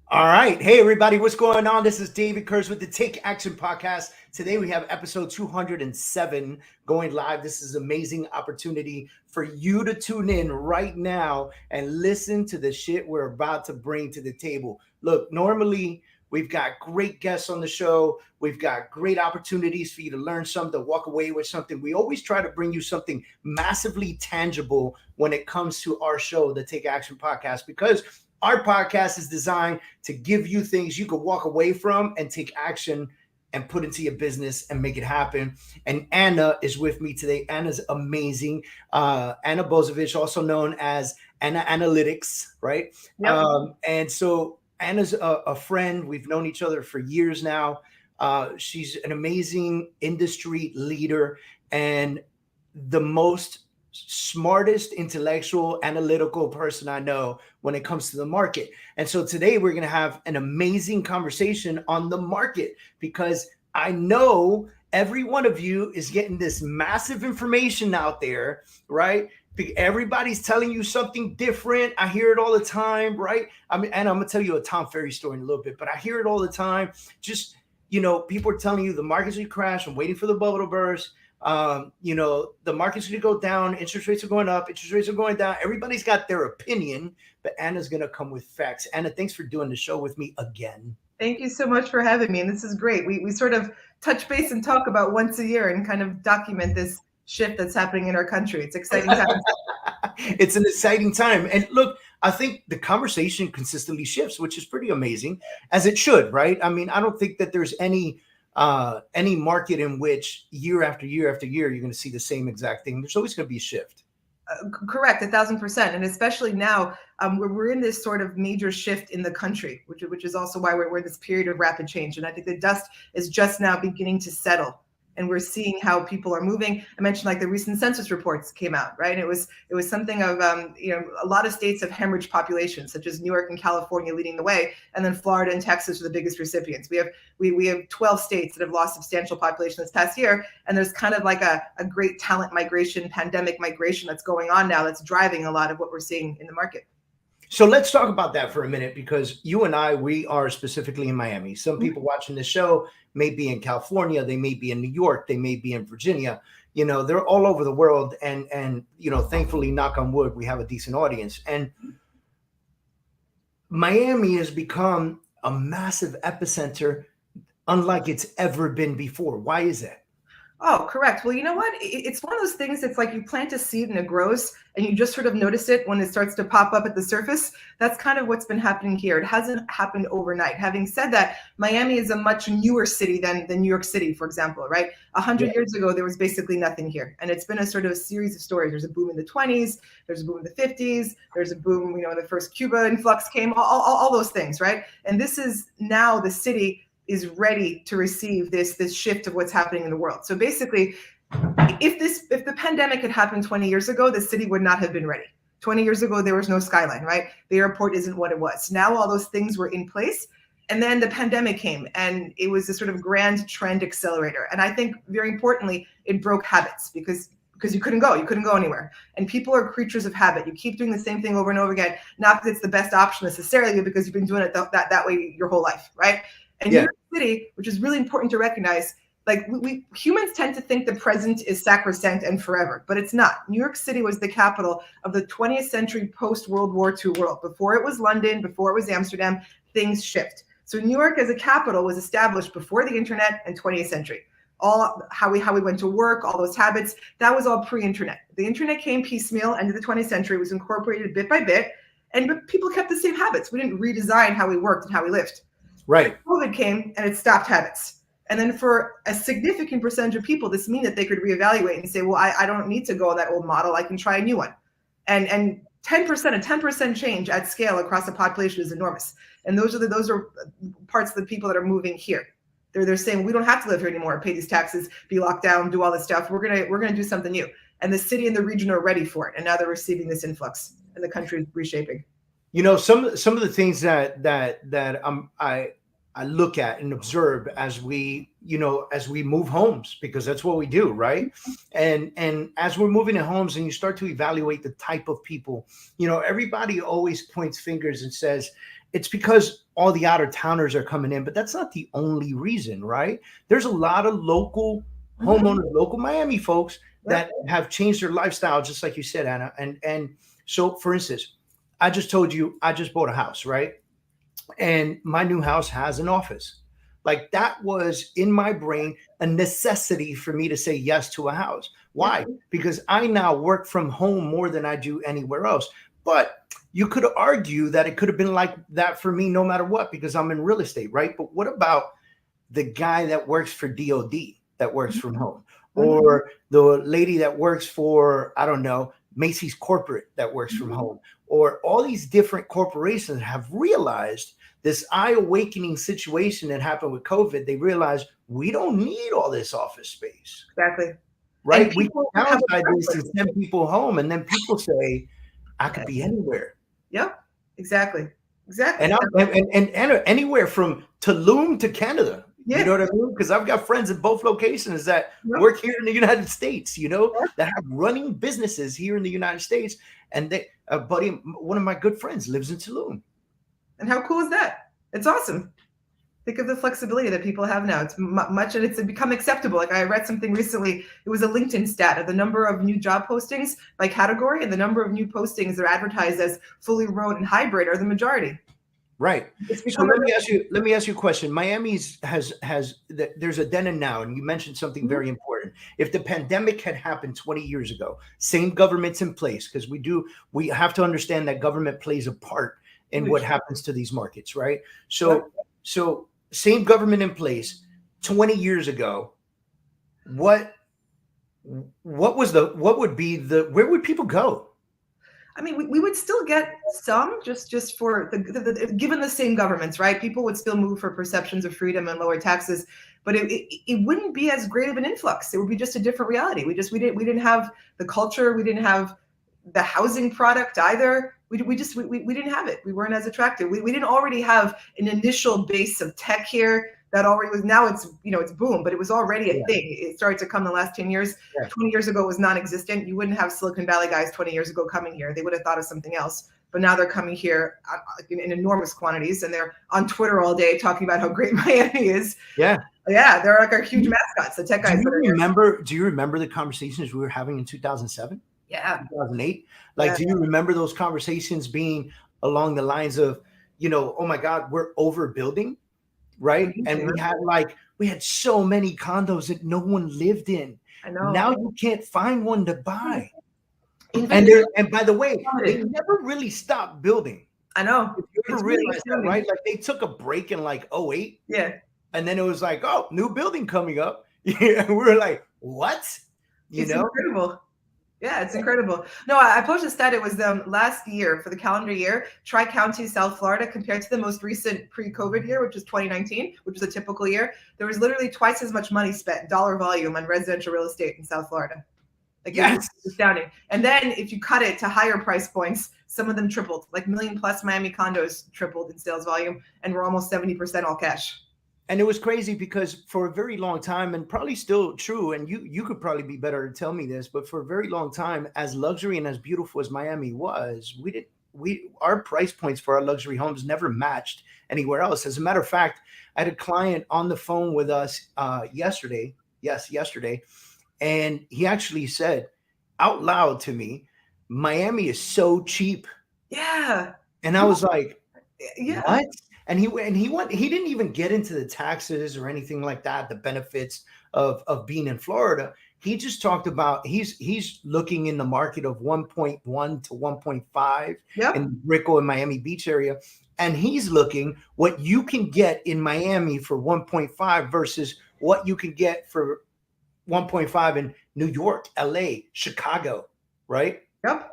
All right. Hey, everybody. What's going on? This is David Kurz with the Take Action Podcast. Today we have episode 207 going live. This is an amazing opportunity for you to tune in right now and listen to the shit we're about to bring to the table. Look, normally we've got great guests on the show. We've got great opportunities for you to learn something, to walk away with something. We always try to bring you something massively tangible when it comes to our show, the Take Action Podcast, because our podcast is designed to give you things you can walk away from and take action and put into your business and make it happen. And Ana is with me today. Ana's amazing. Ana Bosovic, also known as Ana Analytics, right? Yep. And so Ana's a friend. We've known each other for years now. She's an amazing industry leader and the most smartest, intellectual, analytical person I know when it comes to the market. And so today we're going to have an amazing conversation on the market because I know every one of you is getting this massive information out there, right? Everybody's telling you something different. I hear it all the time, right? I mean, and I'm going to tell you a Tom Ferry story in a little bit, but I hear it all the time. Just, people are telling you the market's going to crash. I'm waiting for the bubble to burst. The market's going to go down, interest rates are going up, interest rates are going down. Everybody's got their opinion, but Ana's going to come with facts. Ana, thanks for doing the show with me again. Thank you so much for having me. And this is great. We sort of touch base and talk about once a year and kind of document this shift that's happening in our country. It's exciting times. It's an exciting time. And look, I think the conversation consistently shifts, which is pretty amazing, as it should, right? I mean, I don't think that there's any market in which year after year after year you're going to see the same exact thing. There's always going to be a shift. Correct, 1,000%, and especially now we're in this sort of major shift in the country, which is also why we're in this period of rapid change. And I think the dust is just now beginning to settle, and we're seeing how people are moving. I mentioned like the recent census reports came out, right? And it was something of a lot of states have hemorrhaged populations, such as New York and California leading the way, and then Florida and Texas are the biggest recipients. We have 12 states that have lost substantial population this past year, and there's kind of like a great talent migration, pandemic migration that's going on now that's driving a lot of what we're seeing in the market. So let's talk about that for a minute, because you and I, we are specifically in Miami. Some people watching the show may be in California, they may be in New York, they may be in Virginia. They're all over the world, and thankfully, knock on wood, we have a decent audience. And Miami has become a massive epicenter unlike it's ever been before. Why is that? Oh, correct. Well, you know what? It's one of those things. It's like you plant a seed and it grows, and you just sort of notice it when it starts to pop up at the surface. That's kind of what's been happening here. It hasn't happened overnight. Having said that, Miami is a much newer city than New York City, for example, right? 100 years ago, there was basically nothing here. And it's been a sort of a series of stories. There's a boom in the 20s. There's a boom in the 50s. There's a boom, when the first Cuba influx came, all those things, right? And this is now the city is ready to receive this shift of what's happening in the world. So basically, if the pandemic had happened 20 years ago, the city would not have been ready. 20 years ago, there was no skyline, right? The airport isn't what it was. Now all those things were in place. And then the pandemic came, and it was a sort of grand trend accelerator. And I think very importantly, it broke habits because you couldn't go anywhere. And people are creatures of habit. You keep doing the same thing over and over again, not because it's the best option necessarily, but because you've been doing it that way your whole life, right? And New York City, which is really important to recognize, like we humans tend to think the present is sacrosanct and forever, but it's not. New York City was the capital of the 20th century post-World War II world. Before it was London, before it was Amsterdam, things shift. So New York as a capital was established before the internet and 20th century. All how we went to work, all those habits, that was all pre-internet. The internet came piecemeal, end of the 20th century, was incorporated bit by bit, but people kept the same habits. We didn't redesign how we worked and how we lived. Right. COVID came and it stopped habits. And then for a significant percentage of people, this means that they could reevaluate and say, well, I don't need to go on that old model. I can try a new one. And 10% change at scale across the population is enormous. And those are parts of the people that are moving here. They're saying, we don't have to live here anymore, pay these taxes, be locked down, do all this stuff. We're gonna do something new. And the city and the region are ready for it. And now they're receiving this influx, and the country is reshaping. Some of the things that I look at and observe as we move homes, because that's what we do, right? And as we're moving to homes and you start to evaluate the type of people, everybody always points fingers and says, it's because all the out of towners are coming in, but that's not the only reason, right? There's a lot of local homeowners, local Miami folks that have changed their lifestyle, just like you said, Anna. And so, for instance, I just told you I just bought a house, right? And my new house has an office. Like that was in my brain a necessity for me to say yes to a house. Why? Because I now work from home more than I do anywhere else. But you could argue that it could have been like that for me no matter what, because I'm in real estate, right? But what about the guy that works for DOD that works from home? Or the lady that works for, I don't know, Macy's corporate that works from home? Or all these different corporations have realized this eye-awakening situation that happened with COVID. They realized we don't need all this office space. Exactly. Right? We can downsize this and send people home. And then people say, I could be anywhere. Yep. Exactly. Exactly. And anywhere from Tulum to Canada. Yeah. You know what I mean? Because I've got friends in both locations that work here in the United States, you know, that have running businesses here in the United States. And they, a buddy, one of my good friends lives in Tulum. And how cool is that? It's awesome. Think of the flexibility that people have now. It's much, and it's become acceptable. Like I read something recently, it was a LinkedIn stat of the number of new job postings by category, and the number of new postings that are advertised as fully remote and hybrid are the majority. Right. So let me ask you a question. Miami's there's a then and now, and you mentioned something very important. If the pandemic had happened 20 years ago, same government's in place, because we have to understand that government plays a part in what happens to these markets, right? So same government in place 20 years ago, where would people go? I mean, we would still get some just for given the same governments, right? People would still move for perceptions of freedom and lower taxes, but it wouldn't be as great of an influx. It would be just a different reality. We didn't have the culture. We didn't have the housing product either. We didn't have it. We weren't as attractive. We didn't already have an initial base of tech here that already was. Now it's boom, but it was already a thing. It started to come the last 10 years. 20 years ago it was non-existent. You wouldn't have Silicon Valley guys 20 years ago coming here. They would have thought of something else. But now they're coming here in enormous quantities, and they're on Twitter all day talking about how great Miami is. Yeah, they're like our huge mascots. The tech guys. Do you remember the conversations we were having in 2007? Yeah. 2008. Do you remember those conversations being along the lines of, oh my God, we're overbuilding, right? And we had so many condos that no one lived in. I know. Now you can't find one to buy. And by the way, they never really stopped building. I know. If you ever realized that, right? Like they took a break in 2008. Yeah. And then it was like, oh, new building coming up. And we were like, what? It's incredible. Yeah, it's incredible. No, I posted a stat. It was last year for the calendar year, Tri-County, South Florida, compared to the most recent pre-COVID year, which was 2019, which was a typical year. There was literally twice as much money spent, dollar volume, on residential real estate in South Florida. It's astounding. And then if you cut it to higher price points, some of them tripled. Like $1 million+ Miami condos tripled in sales volume, and we're almost 70% all cash. And it was crazy because for a very long time, and probably still true, and you could probably be better to tell me this, but for a very long time, as luxury and as beautiful as Miami was, our price points for our luxury homes never matched anywhere else. As a matter of fact, I had a client on the phone with us yesterday, and he actually said out loud to me, Miami is so cheap. Yeah. And I was like, what? And he didn't even get into the taxes or anything like that, the benefits of being in Florida. He just talked about he's looking in the market of 1.1 to 1.5 in Brickell and Miami Beach area. And he's looking what you can get in Miami for 1.5 versus what you can get for 1.5 in New York, LA, Chicago, right? Yep.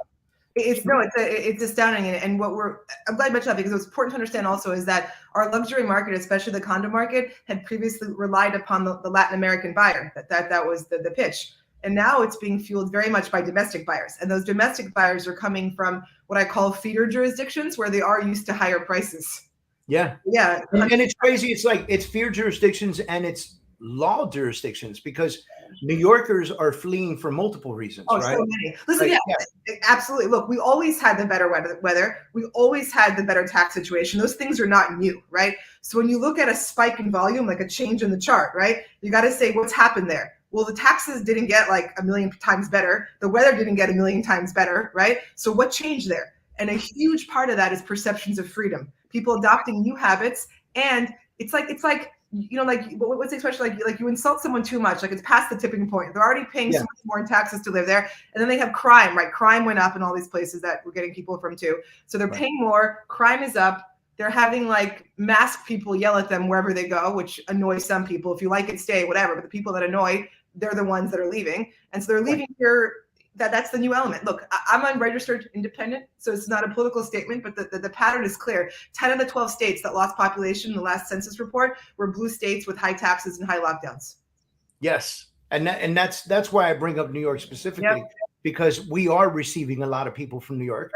It's astounding. And I'm glad you mentioned that, because what's important to understand also is that our luxury market, especially the condo market, had previously relied upon the Latin American buyer. That was the pitch. And now it's being fueled very much by domestic buyers. And those domestic buyers are coming from what I call feeder jurisdictions, where they are used to higher prices. Yeah. Yeah. And it's crazy. It's like it's feeder jurisdictions, and it's law jurisdictions, because New Yorkers are fleeing for multiple reasons, Oh, right? so many. Listen, Like, yeah, absolutely. Look, we always had the better weather. We always had the better tax situation. Those things are not new, right? So when you look at a spike in volume, like a change in the chart, right? You got to say what's happened there. Well, the taxes didn't get like a million times better. The weather didn't get a million times better, right? So what changed there? And a huge part of that is perceptions of freedom. People adopting new habits, and it's like you know, like what's the expression? Like you insult someone too much, like it's past the tipping point. They're already paying so much more in taxes to live there, and then they have crime, right? Crime went up in all these places that we're getting people from too. So they're paying more. Crime is up. They're having like masked people yell at them wherever they go, which annoys some people. If you like it, stay, whatever. But the people that annoy, they're the ones that are leaving, and so they're leaving here. That's the new element. Look, I'm unregistered independent, so it's not a political statement, but the pattern is clear. 10 of the 12 states that lost population in the last census report were blue states with high taxes and high lockdowns. Yes, and that's why I bring up New York specifically, because we are receiving a lot of people from New York.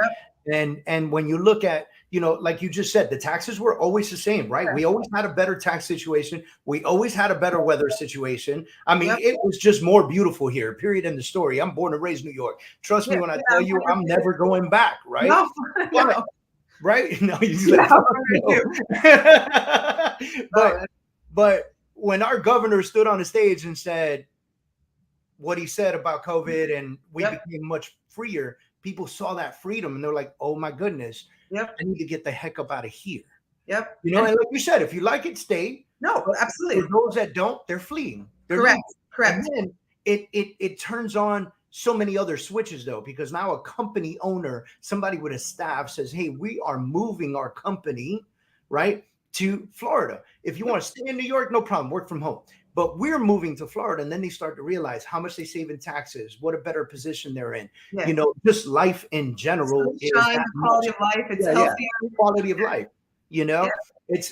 And when you look at, you know, like you just said, the taxes were always the same, right? We always had a better tax situation. We always had a better weather situation. I mean, it was just more beautiful here, period, in the story. I'm born and raised New York. Trust me when I tell you, I'm never going back, right? No. Right? No, you but when our governor stood on the stage and said what he said about COVID and we became much freer, people saw that freedom and they're like, oh my goodness, I need to get the heck up out of here. You know, and like you said, if you like it, stay. No, absolutely. For those that don't, they're fleeing. They're correct. And then it turns on so many other switches though, because now a company owner, somebody with a staff says, hey, we are moving our company, right, to Florida. If you want to stay in New York, no problem, work from home. But we're moving to Florida, and then they start to realize how much they save in taxes, what a better position they're in. You know, just life in general is that quality of life. It's healthier. Quality of life. You know,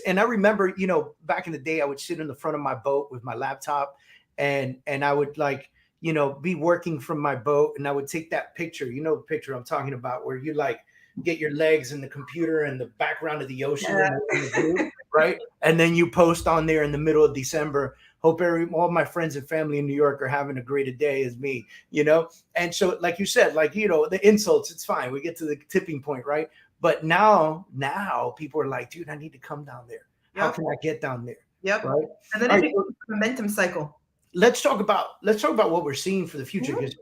and I remember, you know, back in the day, I would sit in the front of my boat with my laptop, and I would like, you know, be working from my boat, and I would take that picture, you know, the picture I'm talking about, where you like get your legs in the computer and the background of the ocean, and the view, right? And then you post on there in the middle of December. Hope all my friends and family in New York are having a great day as me, you know? And so, like you said, like, you know, the insults, it's fine. We get to the tipping point, right? But now people are like, dude, I need to come down there. How can I get down there? Right. And then it becomes a momentum cycle. Let's talk about what we're seeing for the future. Because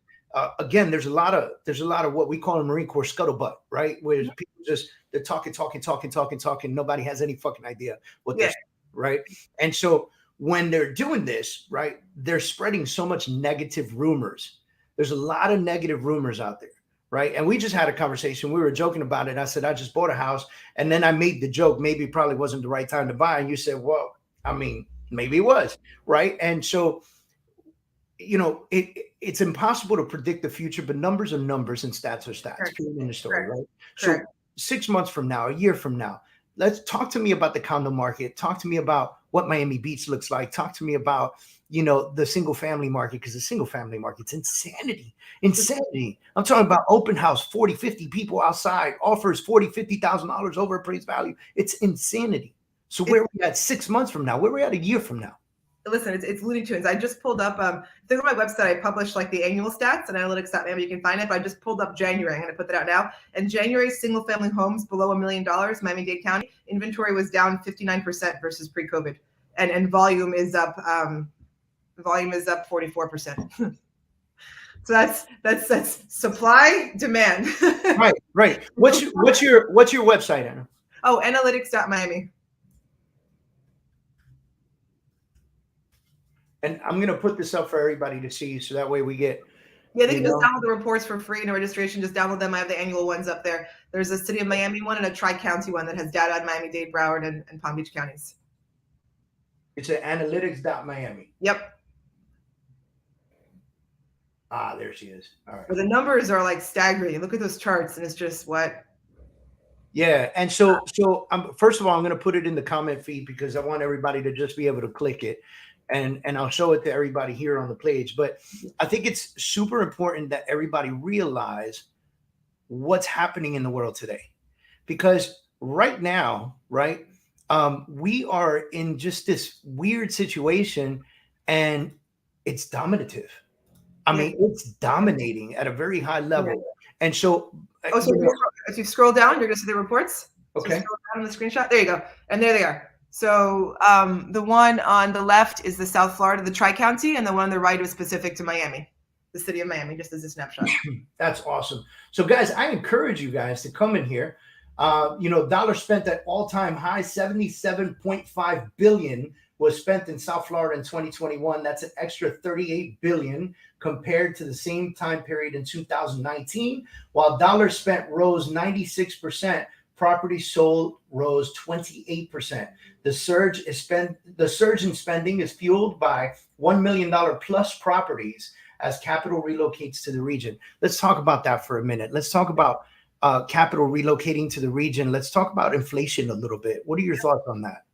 again, there's a lot of what we call in Marine Corps scuttlebutt, right? Where people they're talking. Nobody has any fucking idea what they're saying, right? And so when they're doing this, right, they're spreading so much negative rumors. There's a lot of negative rumors out there, right? And we just had a conversation. We were joking about it. I said, I just bought a house. And then I made the joke, maybe it probably wasn't the right time to buy. And you said, well, I mean, maybe it was, right? And so, you know, it's impossible to predict the future, but numbers are numbers and stats are stats in the story, right? So 6 months from now, a year from now, let's talk to me about the condo market. Talk to me about what Miami Beach looks like. Talk to me about, you know, the single family market, because the single family market's insanity. I'm talking about open house, 40, 50 people outside, offers $40,000, $50,000 over appraised value. It's insanity. So where are we at 6 months from now? Where are we at a year from now? Listen, it's Looney Tunes. I just pulled up, think on my website, I publish like the annual stats and analytics.maybe you can find it, but I just pulled up January. I'm going to put that out now. And January single family homes below $1 million, Miami-Dade County, inventory was down 59% versus pre-COVID. And volume is up 44%. So that's supply, demand. Right. What's your website, Anna? Oh, analytics.miami. And I'm going to put this up for everybody to see, so that way we get. Yeah, they can just download the reports for free. No registration. Just download them. I have the annual ones up there. There's a City of Miami one and a Tri-County one that has data on Miami-Dade, Broward, and Palm Beach counties. It's at analytics.miami. Yep. Ah, there she is. All right. But the numbers are like staggering. Look at those charts, and it's just what. Yeah, and so first of all, I'm going to put it in the comment feed because I want everybody to just be able to click it. And I'll show it to everybody here on the page. But I think it's super important that everybody realize what's happening in the world today. Because right now, right, we are in just this weird situation and it's dominative. I mean, it's dominating at a very high level. And so, oh, so if you scroll down, you're going to see the reports. Okay. So scroll down on the screenshot. There you go. And there they are. So the one on the left is the South Florida, the Tri-County, and the one on the right was specific to Miami, the city of Miami, just as a snapshot. That's awesome. So guys, I encourage you guys to come in here. Dollar spent at all-time high, 77.5 billion was spent in South Florida in 2021. That's an extra 38 billion compared to the same time period in 2019. While dollars spent rose 96%, property sold rose 28%. The surge in spending is fueled by $1 million plus properties as capital relocates to the region. Let's talk about that for a minute. Let's talk about capital relocating to the region. Let's talk about inflation a little bit. What are your thoughts on that?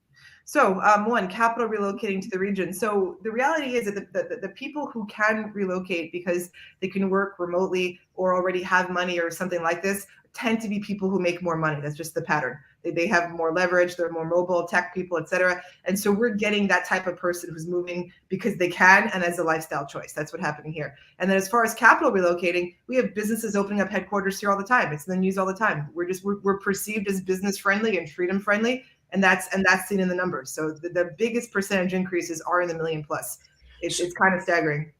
So one, capital relocating to the region. So the reality is that the people who can relocate because they can work remotely or already have money or something like this tend to be people who make more money. That's just the pattern. They have more leverage, they're more mobile, tech people, et cetera. And so we're getting that type of person who's moving because they can and as a lifestyle choice. That's what's happening here. And then as far as capital relocating, we have businesses opening up headquarters here all the time. It's in the news all the time. We're perceived as business friendly and freedom friendly. And that's seen in the numbers. So the biggest percentage increases are in the million plus. It's kind of staggering.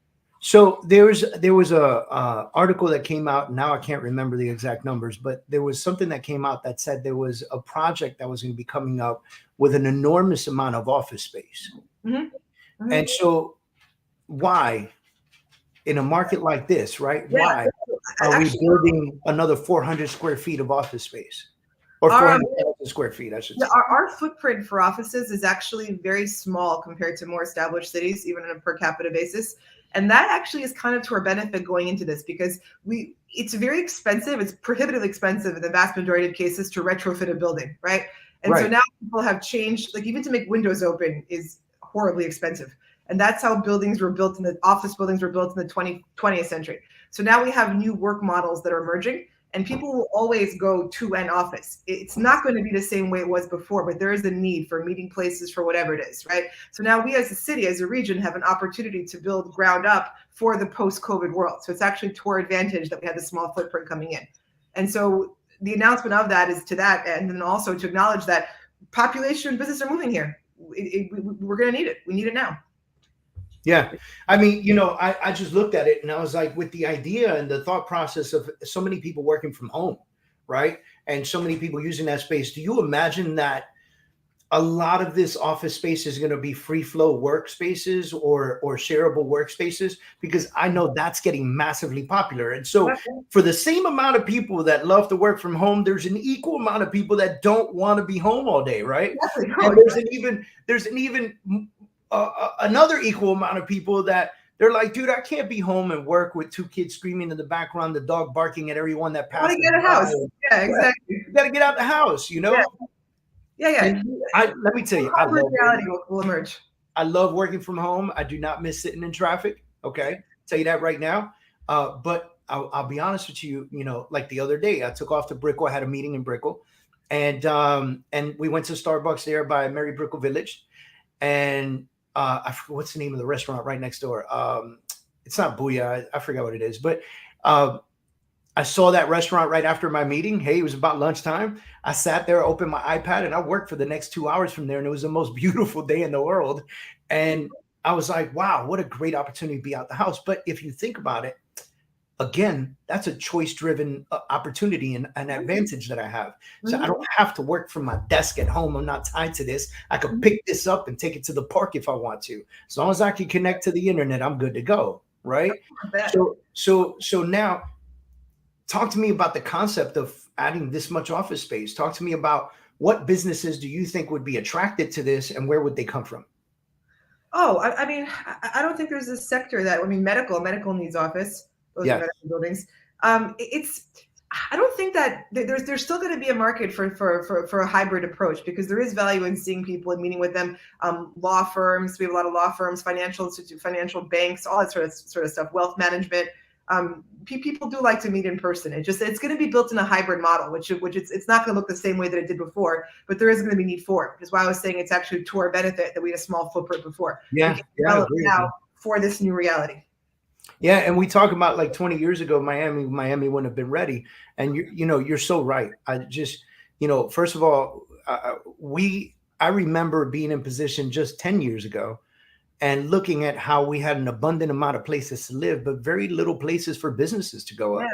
So there was a article that came out. Now I can't remember the exact numbers, but there was something that came out that said there was a project that was going to be coming up with an enormous amount of office space. Mm-hmm. Mm-hmm. And so why, in a market like this, right? Yeah. Why are we building another 400 square feet of office space? Or 400,000 square feet, I should say. Our footprint for offices is actually very small compared to more established cities, even on a per capita basis. And that actually is kind of to our benefit going into this because it's very expensive. It's prohibitively expensive in the vast majority of cases to retrofit a building, right? And so now people have changed, like even to make windows open is horribly expensive. And that's how buildings were built office buildings were built in the 20th century. So now we have new work models that are emerging. And people will always go to an office. It's not going to be the same way it was before, but there is a need for meeting places for whatever it is, right? So now we as a city, as a region, have an opportunity to build ground up for the post-COVID world. So it's actually to our advantage that we had the small footprint coming in. And so the announcement of that is to that, and then also to acknowledge that population and business are moving here. We're going to need it. We need it now. Yeah. I mean, I just looked at it and I was like, with the idea and the thought process of so many people working from home, right? And so many people using that space. Do you imagine that a lot of this office space is going to be free flow workspaces or shareable workspaces? Because I know that's getting massively popular. And so for the same amount of people that love to work from home, there's an equal amount of people that don't want to be home all day, right? And there's an even another equal amount of people that they're like, dude, I can't be home and work with two kids screaming in the background, the dog barking at everyone that passes. You gotta get a house. Yeah, exactly. You got to get out the house, Yeah. Let me tell you, reality will emerge. I love working from home. I do not miss sitting in traffic. Okay, tell you that right now. But I'll be honest with you. Like the other day, I took off to Brickell. I had a meeting in Brickell, and we went to Starbucks there by Mary Brickell Village, and I forget what's the name of the restaurant right next door. It's not Booyah. I forgot what it is, but I saw that restaurant right after my meeting. Hey, it was about lunchtime. I sat there, opened my iPad, and I worked for the next 2 hours from there. And it was the most beautiful day in the world. And I was like, wow, what a great opportunity to be out the house. But if you think about it, again, that's a choice-driven opportunity and an advantage that I have. So I don't have to work from my desk at home. I'm not tied to this. I could pick this up and take it to the park if I want to. As long as I can connect to the internet, I'm good to go, right? So now, talk to me about the concept of adding this much office space. Talk to me about what businesses do you think would be attracted to this and where would they come from? Oh, I mean, I don't think there's a sector medical needs office. Those are medical buildings. I don't think that there's still going to be a market for a hybrid approach because there is value in seeing people and meeting with them. Law firms, we have a lot of law firms, financial banks, all that sort of stuff, wealth management. People do like to meet in person. It's going to be built in a hybrid model, which it's not going to look the same way that it did before, but there is going to be need for it. Which is why I was saying it's actually to our benefit that we had a small footprint before. Yeah, we can develop now for this new reality. Yeah, and we talk about like 20 years ago, Miami wouldn't have been ready. And you're so right. I just, first of all, I remember being in position just 10 years ago and looking at how we had an abundant amount of places to live, but very little places for businesses to go up.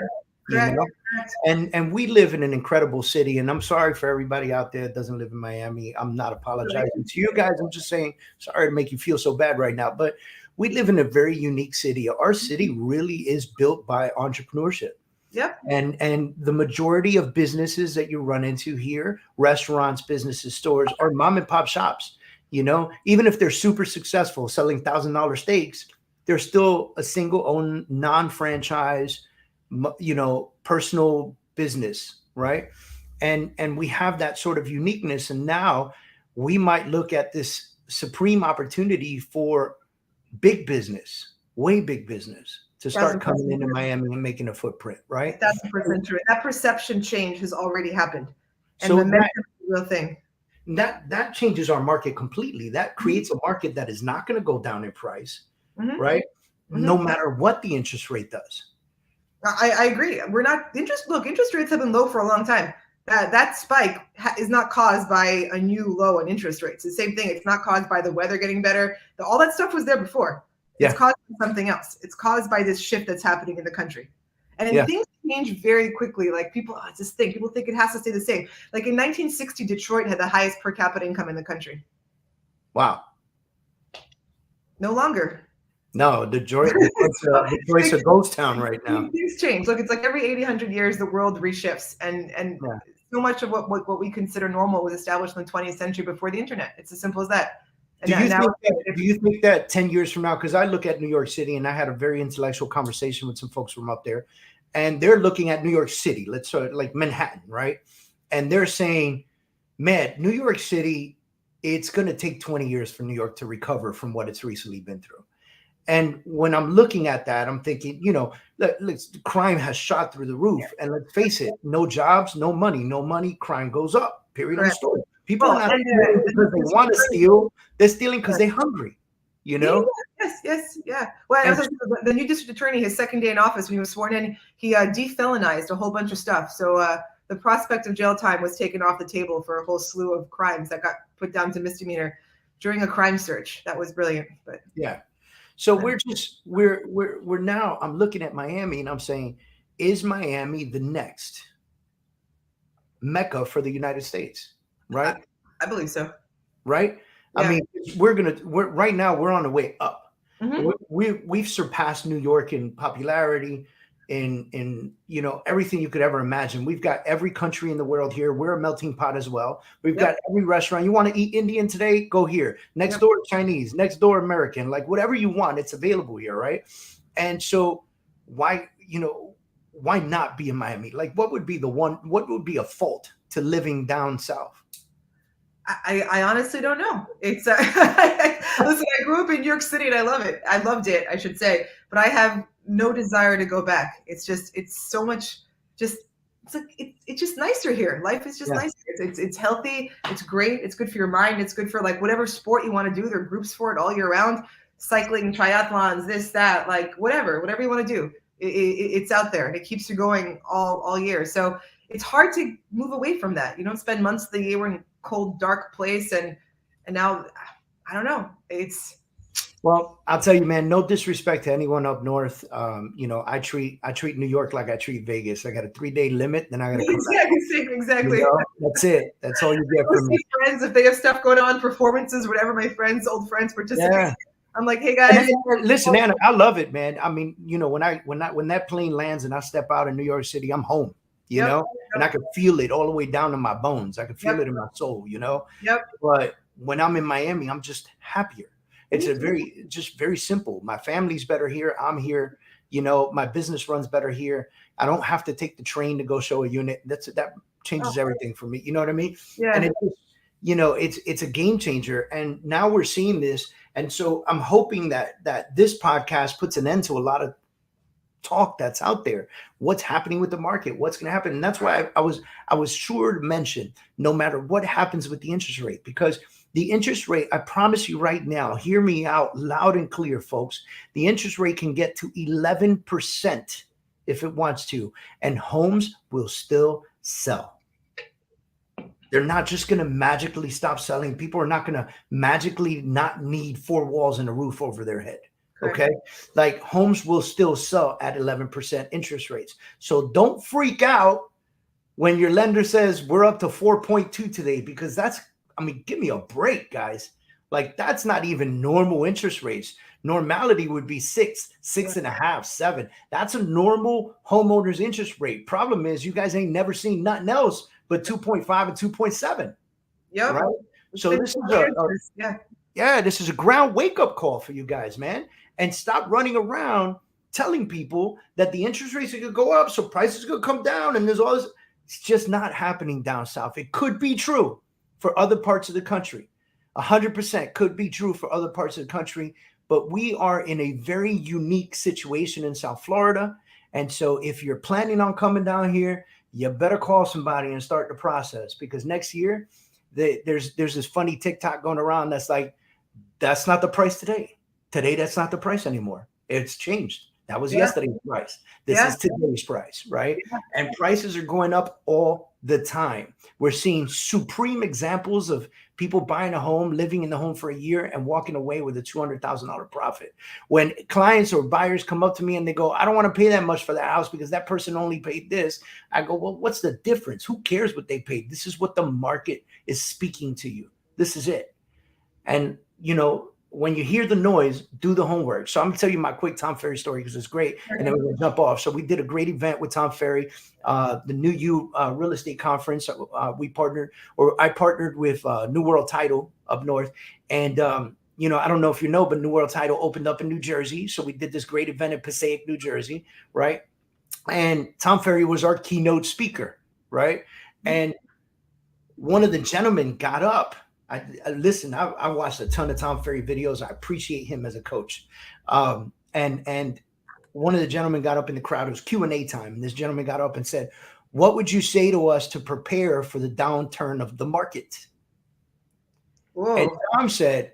And we live in an incredible city. And I'm sorry for everybody out there that doesn't live in Miami. I'm not apologizing to you guys. I'm just saying, sorry to make you feel so bad right now, but we live in a very unique city. Our city really is built by entrepreneurship. Yep. And the majority of businesses that you run into here, restaurants, businesses, stores, are mom and pop shops. Even if they're super successful selling $1,000 steaks, they're still a single owned, non-franchise, personal business, right? And we have that sort of uniqueness. And now we might look at this supreme opportunity for big business, way big business, to start coming into Miami and making a footprint, right? That's true. That perception change has already happened. And so momentum is a real thing. That changes our market completely. That creates a market that is not going to go down in price, right? No matter what the interest rate does. I agree. Interest rates have been low for a long time. That spike is not caused by a new low in interest rates. The same thing. It's not caused by the weather getting better. All that stuff was there before. It's caused by something else. It's caused by this shift that's happening in the country. And things change very quickly. Like people think it has to stay the same. Like in 1960, Detroit had the highest per capita income in the country. Wow. No longer. No, Detroit's a ghost town right now. Things change. Look, it's like every 80, 100 years, the world reshifts. And so much of what we consider normal was established in the 20th century before the internet. It's as simple as that. Do you think that 10 years from now, because I look at New York City and I had a very intellectual conversation with some folks from up there, and they're looking at New York City, let's say like Manhattan, right? And they're saying, man, New York City, it's going to take 20 years for New York to recover from what it's recently been through. And when I'm looking at that, I'm thinking, crime has shot through the roof. And let's face it, no jobs, no money, crime goes up, period of story. People are not stealing because they want to steal. They're stealing because they're hungry, Yes. Well, the new district attorney, his second day in office, when he was sworn in, he defelonized a whole bunch of stuff. So the prospect of jail time was taken off the table for a whole slew of crimes that got put down to misdemeanor during a crime search. That was brilliant. But so we're now, I'm looking at Miami and I'm saying, is Miami the next Mecca for the United States? Right? I believe so. Right? Yeah. I mean, right now we're on the way up. We've surpassed New York in popularity, in everything you could ever imagine. We've got every country in the world here. We're a melting pot as well. We've got every restaurant. You want to eat Indian today? Go here. Next door Chinese, next door American, like whatever you want, it's available here, right? And so why not be in Miami? Like what would be a fault to living down south? I honestly don't know. It's listen, I grew up in New York City and I love it. I loved it, I should say, but I have no desire to go back. It's so much, it's just nicer here. Life is just nicer. It's healthy. It's great. It's good for your mind. It's good for like whatever sport you want to do. There are groups for it all year round. Cycling, triathlons, this, that, like whatever you want to do. It's out there and it keeps you going all year. So it's hard to move away from that. You don't spend months of the year in a cold, dark place. And now, I don't know. Well, I'll tell you, man, no disrespect to anyone up north. I treat New York like I treat Vegas. I got a 3-day limit, then I got to come back. Exactly. That's it. That's all you get from me. Friends, if they have stuff going on, performances, whatever, my old friends participate. Yeah. I'm like, hey guys. Listen, Anna, I love it, man. I mean, when that plane lands and I step out in New York City, I'm home. And I can feel it all the way down to my bones. I can feel it in my soul, But when I'm in Miami, I'm just happier. It's very simple. My family's better here. I'm here. My business runs better here. I don't have to take the train to go show a unit. That changes everything for me. You know what I mean? Yeah. And it's a game changer. And now we're seeing this. And so I'm hoping that this podcast puts an end to a lot of talk that's out there. What's happening with the market? What's going to happen? And that's why I was sure to mention, no matter what happens with the interest rate, because the interest rate, I promise you right now, hear me out loud and clear, folks. The interest rate can get to 11% if it wants to, and homes will still sell. They're not just going to magically stop selling. People are not going to magically not need four walls and a roof over their head. Correct. Okay. Like homes will still sell at 11% interest rates. So don't freak out when your lender says we're up to 4.2 today, because that's, I mean, give me a break, guys. Like that's not even normal interest rates. Normality would be 6.5, 7. That's a normal homeowner's interest rate. Problem is you guys ain't never seen nothing else but 2.5 and 2.7. Yep. Right. So this is this is a ground wake up call for you guys, man. And stop running around telling people that the interest rates are going to go up, so prices are going to come down, and there's all this. It's just not happening down south. It could be true for other parts of the country. 100% could be true for other parts of the country, but we are in a very unique situation in South Florida. And so if you're planning on coming down here, you better call somebody and start the process, because next year there's this funny TikTok going around that's like, that's not the price today. Today, that's not the price anymore. It's changed. That was yesterday's price. This is today's price, right? And prices are going up all the time. We're seeing supreme examples of people buying a home, living in the home for a year, and walking away with a $200,000 profit. When clients or buyers come up to me and they go, I don't want to pay that much for the house because that person only paid this. I go, well, what's the difference? Who cares what they paid? This is what the market is speaking to you. This is it. And, you know, when you hear the noise, do the homework. So I'm gonna tell you my quick Tom Ferry story because it's great, and then we're gonna jump off. So we did a great event with Tom Ferry, the New You Real Estate Conference. I partnered with New World Title up north, and you know, I don't know if you know, but New World Title opened up in New Jersey. So we did this great event in Passaic, New Jersey, right? And Tom Ferry was our keynote speaker, right? And one of the gentlemen got up. I watched a ton of Tom Ferry videos. I appreciate him as a coach. And one of the gentlemen got up in the crowd. It was Q&A time. And this gentleman got up and said, what would you say to us to prepare for the downturn of the market? Whoa. And Tom said,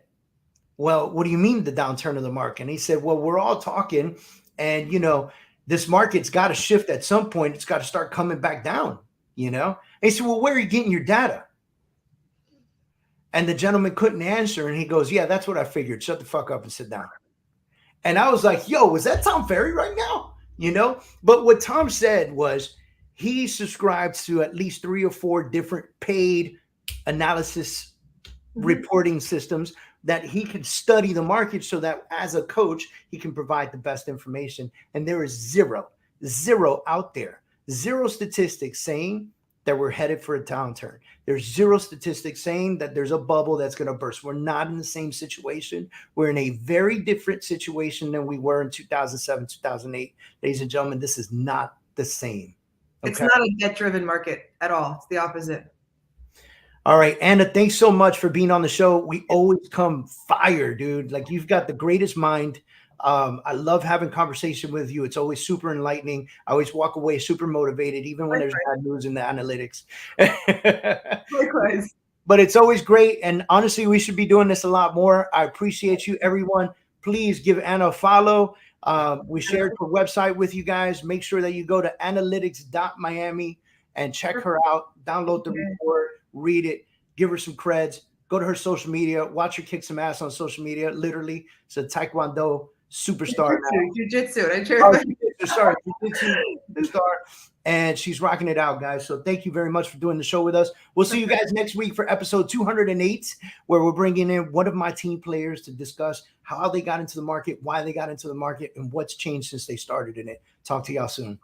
well, what do you mean the downturn of the market? And he said, well, we're all talking, and, you know, this market's got to shift at some point. It's got to start coming back down, you know? And he said, well, where are you getting your data? And the gentleman couldn't answer. And he goes, yeah, that's what I figured. Shut the fuck up and sit down. And I was like, yo, was that Tom Ferry right now? You know, but what Tom said was he subscribes to at least 3 or 4 different paid analysis reporting systems that he can study the market so that as a coach, he can provide the best information. And there is zero out there, zero statistics saying that we're headed for a downturn. There's zero statistics saying that there's a bubble that's going to burst. We're not in the same situation. We're in a very different situation than we were in 2007, 2008. Ladies and gentlemen, this is not the same. Okay? It's not a debt-driven market at all. It's the opposite. All right, Ana, thanks so much for being on the show. We always come fire, dude. Like, you've got the greatest mind. I love having conversation with you. It's always super enlightening. I always walk away super motivated, even when there's bad news in the analytics. Likewise. But it's always great. And honestly, we should be doing this a lot more. I appreciate you, everyone. Please give Ana a follow. We shared her website with you guys. Make sure that you go to analytics.miami and check her out. Download the report, read it, give her some creds. Go to her social media. Watch her kick some ass on social media. Literally, it's a Taekwondo superstar. Jiu-jitsu. Jiu-jitsu. And she's rocking it out, guys. So thank you very much for doing the show with us. We'll see you guys next week for episode 208, where we're bringing in one of my team players to discuss how they got into the market, why they got into the market, and what's changed since they started in it. Talk to y'all soon.